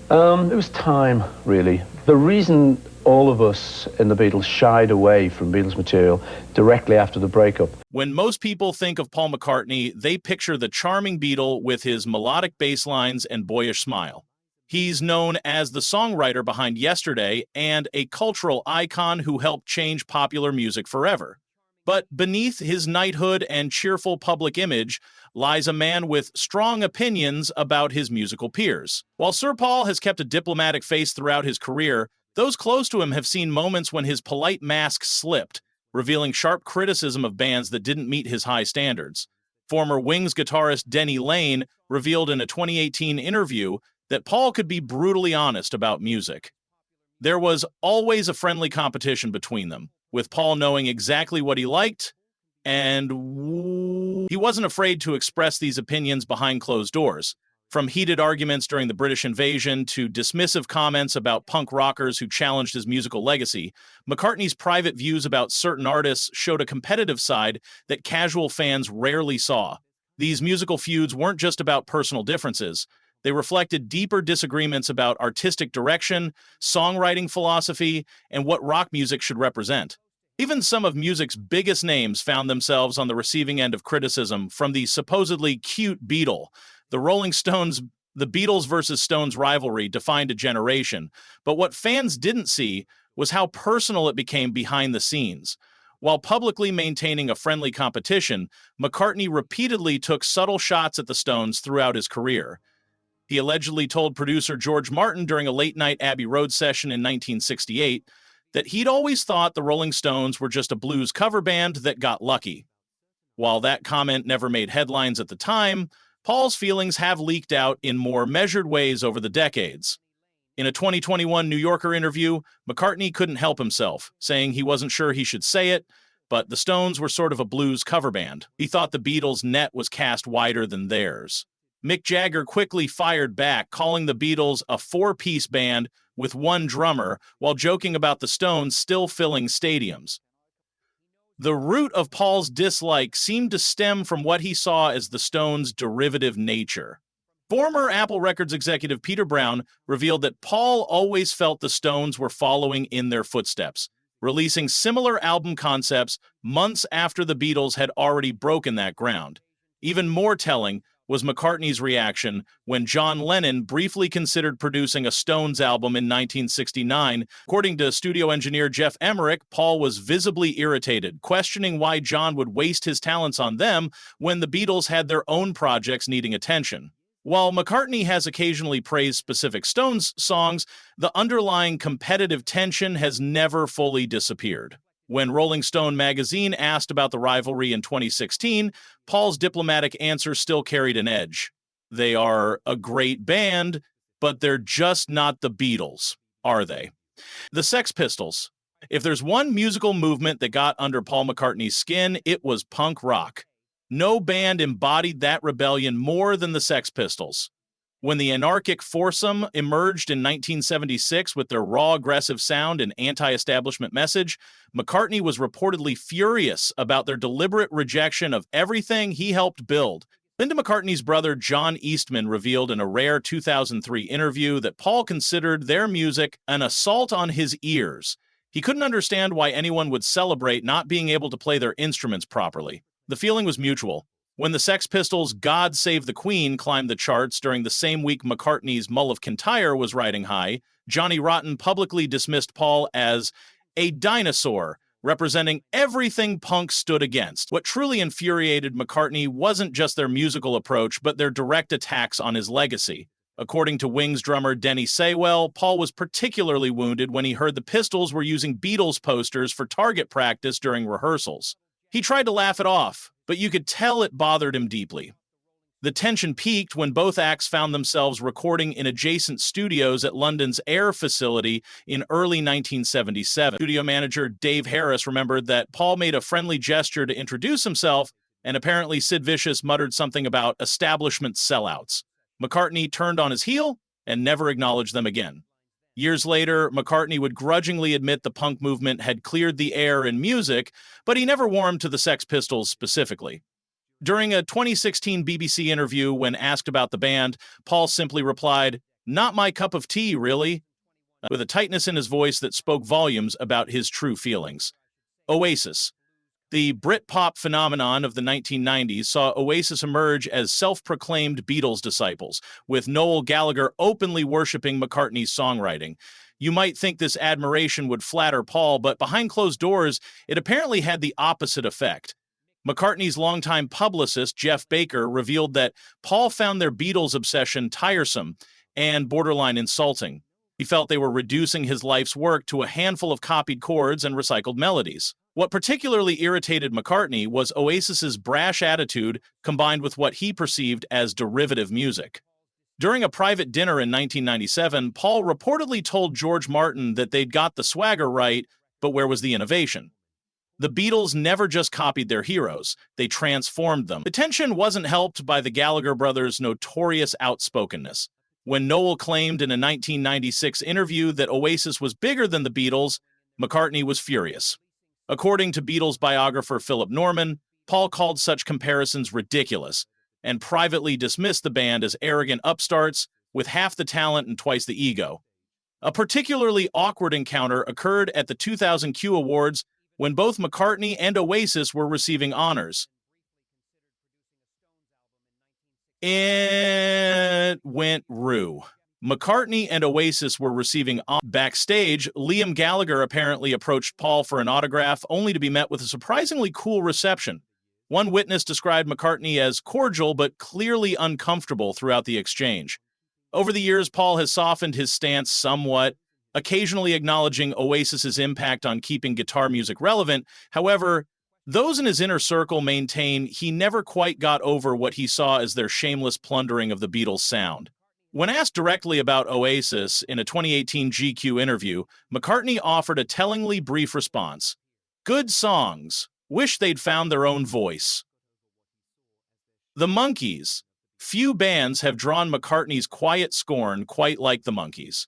It was time, really. The reason all of us in the Beatles shied away from Beatles material directly after the breakup. When most people think of Paul McCartney, they picture the charming Beatle with his melodic bass lines and boyish smile. He's known as the songwriter behind Yesterday and a cultural icon who helped change popular music forever. But beneath his knighthood and cheerful public image lies a man with strong opinions about his musical peers. While Sir Paul has kept a diplomatic face throughout his career, those close to him have seen moments when his polite mask slipped, revealing sharp criticism of bands that didn't meet his high standards. Former Wings guitarist Denny Laine revealed in a 2018 interview that Paul could be brutally honest about music. There was always a friendly competition between them, with Paul knowing exactly what he liked, and he wasn't afraid to express these opinions behind closed doors. From heated arguments during the British invasion to dismissive comments about punk rockers who challenged his musical legacy, McCartney's private views about certain artists showed a competitive side that casual fans rarely saw. These musical feuds weren't just about personal differences. They reflected deeper disagreements about artistic direction, songwriting philosophy, and what rock music should represent. Even some of music's biggest names found themselves on the receiving end of criticism from the supposedly cute Beatle. The Beatles versus Stones rivalry defined a generation, but what fans didn't see was how personal it became behind the scenes. While publicly maintaining a friendly competition, McCartney repeatedly took subtle shots at the Stones throughout his career. He allegedly told producer George Martin during a late-night Abbey Road session in 1968 that he'd always thought the Rolling Stones were just a blues cover band that got lucky. While that comment never made headlines at the time, Paul's feelings have leaked out in more measured ways over the decades. In a 2021 New Yorker interview, McCartney couldn't help himself, saying he wasn't sure he should say it, but the Stones were sort of a blues cover band. He thought the Beatles' net was cast wider than theirs. Mick Jagger quickly fired back, calling the Beatles a four-piece band with one drummer, while joking about the Stones still filling stadiums. The root of Paul's dislike seemed to stem from what he saw as the Stones' derivative nature. Former Apple Records executive Peter Brown revealed that Paul always felt the Stones were following in their footsteps, releasing similar album concepts months after the Beatles had already broken that ground. Even more telling was McCartney's reaction when John Lennon briefly considered producing a Stones album in 1969. According to studio engineer Jeff Emmerich, Paul was visibly irritated, questioning why John would waste his talents on them when the Beatles had their own projects needing attention. While McCartney has occasionally praised specific Stones songs, the underlying competitive tension has never fully disappeared. When Rolling Stone magazine asked about the rivalry in 2016, Paul's diplomatic answer still carried an edge. They are a great band, but they're just not the Beatles, are they? The Sex Pistols. If there's one musical movement that got under Paul McCartney's skin, it was punk rock. No band embodied that rebellion more than the Sex Pistols. When the anarchic foursome emerged in 1976 with their raw, aggressive sound and anti-establishment message, McCartney was reportedly furious about their deliberate rejection of everything he helped build. Linda McCartney's brother John Eastman revealed in a rare 2003 interview that Paul considered their music an assault on his ears. He couldn't understand why anyone would celebrate not being able to play their instruments properly. The feeling was mutual. When the Sex Pistols' God Save the Queen climbed the charts during the same week McCartney's Mull of Kintyre was riding high, Johnny Rotten publicly dismissed Paul as a dinosaur, representing everything punk stood against. What truly infuriated McCartney wasn't just their musical approach, but their direct attacks on his legacy. According to Wings drummer Denny Saywell, Paul was particularly wounded when he heard the Pistols were using Beatles posters for target practice during rehearsals. He tried to laugh it off, but you could tell it bothered him deeply. The tension peaked when both acts found themselves recording in adjacent studios at London's Air facility in early 1977. Studio manager Dave Harris remembered that Paul made a friendly gesture to introduce himself, and apparently Sid Vicious muttered something about establishment sellouts. McCartney turned on his heel and never acknowledged them again. Years later, McCartney would grudgingly admit the punk movement had cleared the air in music, but he never warmed to the Sex Pistols specifically. During a 2016 BBC interview when asked about the band, Paul simply replied, "Not my cup of tea, really," with a tightness in his voice that spoke volumes about his true feelings. Oasis. The Britpop phenomenon of the 1990s saw Oasis emerge as self-proclaimed Beatles disciples, with Noel Gallagher openly worshipping McCartney's songwriting. You might think this admiration would flatter Paul, but behind closed doors, it apparently had the opposite effect. McCartney's longtime publicist, Jeff Baker, revealed that Paul found their Beatles obsession tiresome and borderline insulting. He felt they were reducing his life's work to a handful of copied chords and recycled melodies. What particularly irritated McCartney was Oasis's brash attitude combined with what he perceived as derivative music. During a private dinner in 1997, Paul reportedly told George Martin that they'd got the swagger right, but where was the innovation? The Beatles never just copied their heroes, they transformed them. The tension wasn't helped by the Gallagher brothers' notorious outspokenness. When Noel claimed in a 1996 interview that Oasis was bigger than the Beatles, McCartney was furious. According to Beatles biographer Philip Norman, Paul called such comparisons ridiculous and privately dismissed the band as arrogant upstarts with half the talent and twice the ego. A particularly awkward encounter occurred at the 2000 Q Awards when both McCartney and Oasis were receiving honors. It went rue. McCartney and Oasis were receiving backstage. Liam Gallagher apparently approached Paul for an autograph, only to be met with a surprisingly cool reception. One witness described McCartney as cordial but clearly uncomfortable throughout the exchange. Over the years, Paul has softened his stance somewhat, occasionally acknowledging Oasis's impact on keeping guitar music relevant. However, those in his inner circle maintain he never quite got over what he saw as their shameless plundering of the Beatles' sound. When asked directly about Oasis in a 2018 GQ interview, McCartney offered a tellingly brief response. "Good songs. Wish they'd found their own voice." The Monkees. Few bands have drawn McCartney's quiet scorn quite like the Monkees.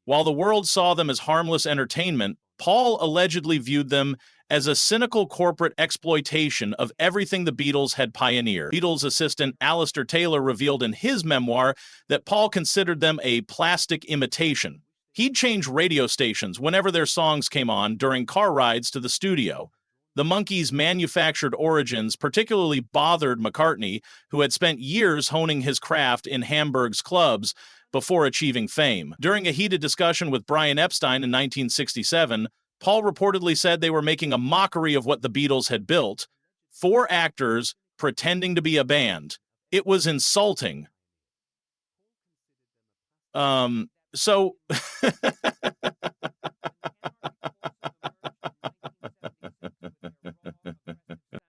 While the world saw them as harmless entertainment, Paul allegedly viewed them as a cynical corporate exploitation of everything the Beatles had pioneered. Beatles assistant Alistair Taylor revealed in his memoir that Paul considered them a plastic imitation. He'd change radio stations whenever their songs came on during car rides to the studio. The Monkees' manufactured origins particularly bothered McCartney, who had spent years honing his craft in Hamburg's clubs before achieving fame. During a heated discussion with Brian Epstein in 1967, Paul reportedly said they were making a mockery of what the Beatles had built. 4 actors pretending to be a band. It was insulting. So...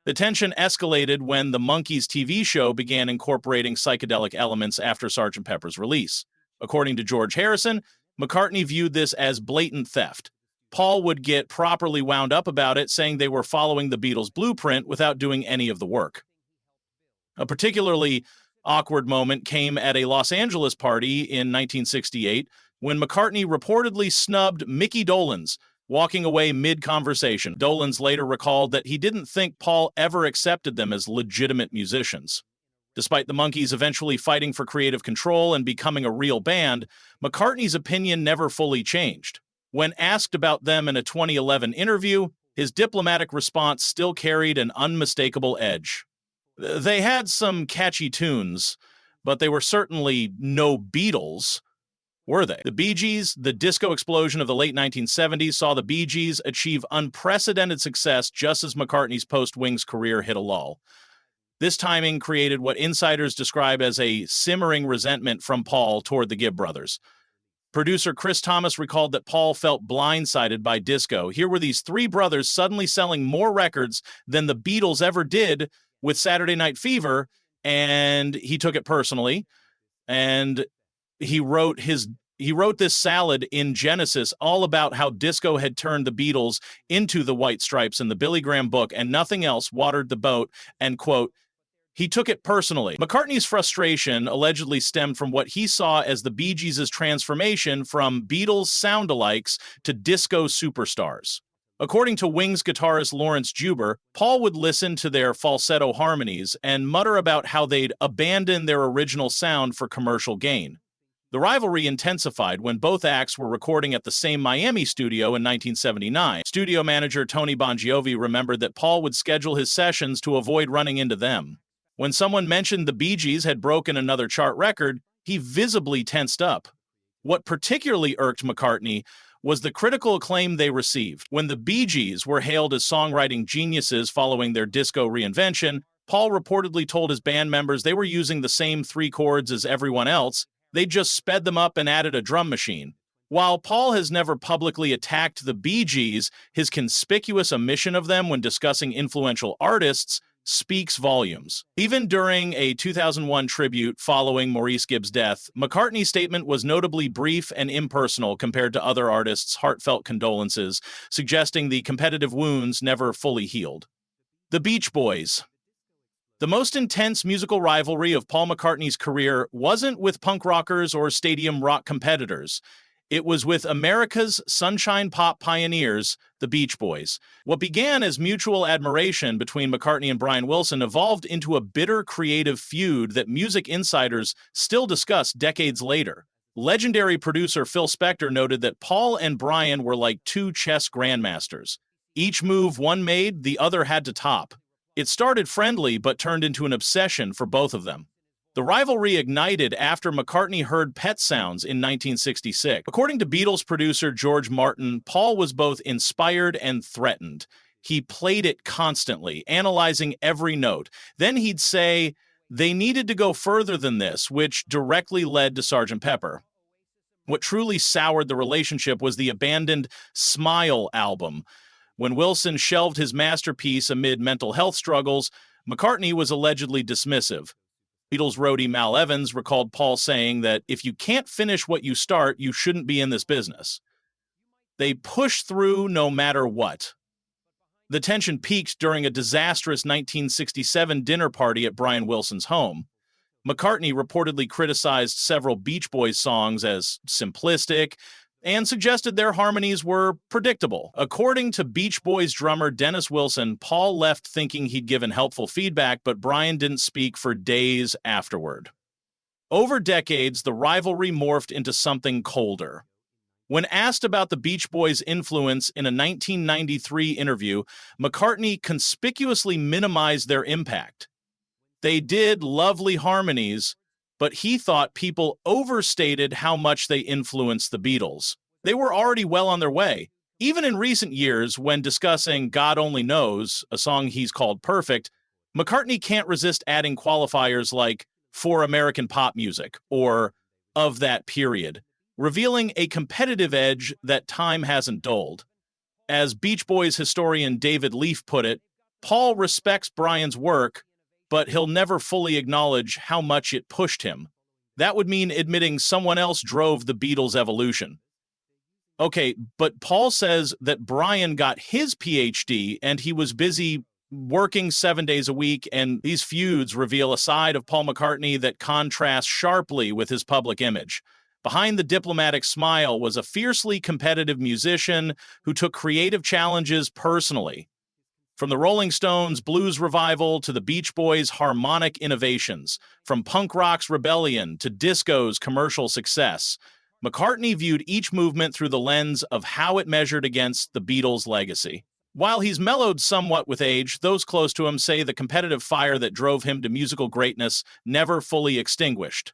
The tension escalated when the Monkees TV show began incorporating psychedelic elements after Sgt. Pepper's release. According to George Harrison, McCartney viewed this as blatant theft. Paul would get properly wound up about it, saying they were following the Beatles' blueprint without doing any of the work. A particularly awkward moment came at a Los Angeles party in 1968 when McCartney reportedly snubbed Mickey Dolenz, walking away mid-conversation. Dolenz later recalled that he didn't think Paul ever accepted them as legitimate musicians. Despite the Monkees eventually fighting for creative control and becoming a real band, McCartney's opinion never fully changed. When asked about them in a 2011 interview, his diplomatic response still carried an unmistakable edge. They had some catchy tunes, but they were certainly no Beatles, were they? The Bee Gees, the disco explosion of the late 1970s, saw the Bee Gees achieve unprecedented success just as McCartney's post-Wings career hit a lull. This timing created what insiders describe as a simmering resentment from Paul toward the Gibb brothers. Producer Chris Thomas recalled that Paul felt blindsided by disco. Here were these 3 brothers suddenly selling more records than the Beatles ever did with Saturday Night Fever, and he took it personally. And he wrote this salad in Genesis all about how disco had turned the Beatles into the White Stripes in the Billy Graham book, and nothing else watered the boat, and, quote, he took it personally. McCartney's frustration allegedly stemmed from what he saw as the Bee Gees' transformation from Beatles sound-alikes to disco superstars. According to Wings guitarist Lawrence Juber, Paul would listen to their falsetto harmonies and mutter about how they'd abandon their original sound for commercial gain. The rivalry intensified when both acts were recording at the same Miami studio in 1979. Studio manager Tony Bongiovi remembered that Paul would schedule his sessions to avoid running into them. When someone mentioned the Bee Gees had broken another chart record, he visibly tensed up. What particularly irked McCartney was the critical acclaim they received. When the Bee Gees were hailed as songwriting geniuses following their disco reinvention, Paul reportedly told his band members they were using the same 3 chords as everyone else. They just sped them up and added a drum machine. While Paul has never publicly attacked the Bee Gees, his conspicuous omission of them when discussing influential artists speaks volumes. Even during a 2001 tribute following Maurice Gibbs' death, McCartney's statement was notably brief and impersonal compared to other artists' heartfelt condolences, suggesting the competitive wounds never fully healed. The Beach Boys. The most intense musical rivalry of Paul McCartney's career wasn't with punk rockers or stadium rock competitors. It was with America's sunshine pop pioneers, the Beach Boys. What began as mutual admiration between McCartney and Brian Wilson evolved into a bitter creative feud that music insiders still discuss decades later. Legendary producer Phil Spector noted that Paul and Brian were like 2 chess grandmasters. Each move one made, the other had to top. It started friendly but turned into an obsession for both of them. The rivalry ignited after McCartney heard Pet Sounds in 1966. According to Beatles producer George Martin, Paul was both inspired and threatened. He played it constantly, analyzing every note. Then he'd say, they needed to go further than this, which directly led to Sgt. Pepper. What truly soured the relationship was the abandoned Smile album. When Wilson shelved his masterpiece amid mental health struggles, McCartney was allegedly dismissive. Beatles roadie Mal Evans recalled Paul saying that if you can't finish what you start, you shouldn't be in this business. They pushed through no matter what. The tension peaked during a disastrous 1967 dinner party at Brian Wilson's home. McCartney reportedly criticized several Beach Boys songs as simplistic and suggested their harmonies were predictable. According to Beach Boys drummer Dennis Wilson, Paul left thinking he'd given helpful feedback, but Brian didn't speak for days afterward. Over decades, the rivalry morphed into something colder. When asked about the Beach Boys' influence in a 1993 interview, McCartney conspicuously minimized their impact. They did lovely harmonies, but he thought people overstated how much they influenced the Beatles. They were already well on their way. Even in recent years, when discussing God Only Knows, a song he's called Perfect, McCartney can't resist adding qualifiers like for American pop music or of that period, revealing a competitive edge that time hasn't dulled. As Beach Boys historian David Leaf put it, Paul respects Brian's work, but he'll never fully acknowledge how much it pushed him. That would mean admitting someone else drove the Beatles' evolution. Okay, but Paul says that Brian got his PhD and he was busy working 7 days a week, and these feuds reveal a side of Paul McCartney that contrasts sharply with his public image. Behind the diplomatic smile was a fiercely competitive musician who took creative challenges personally. From the Rolling Stones' blues revival to the Beach Boys' harmonic innovations, from punk rock's rebellion to disco's commercial success, McCartney viewed each movement through the lens of how it measured against the Beatles' legacy. While he's mellowed somewhat with age, those close to him say the competitive fire that drove him to musical greatness never fully extinguished.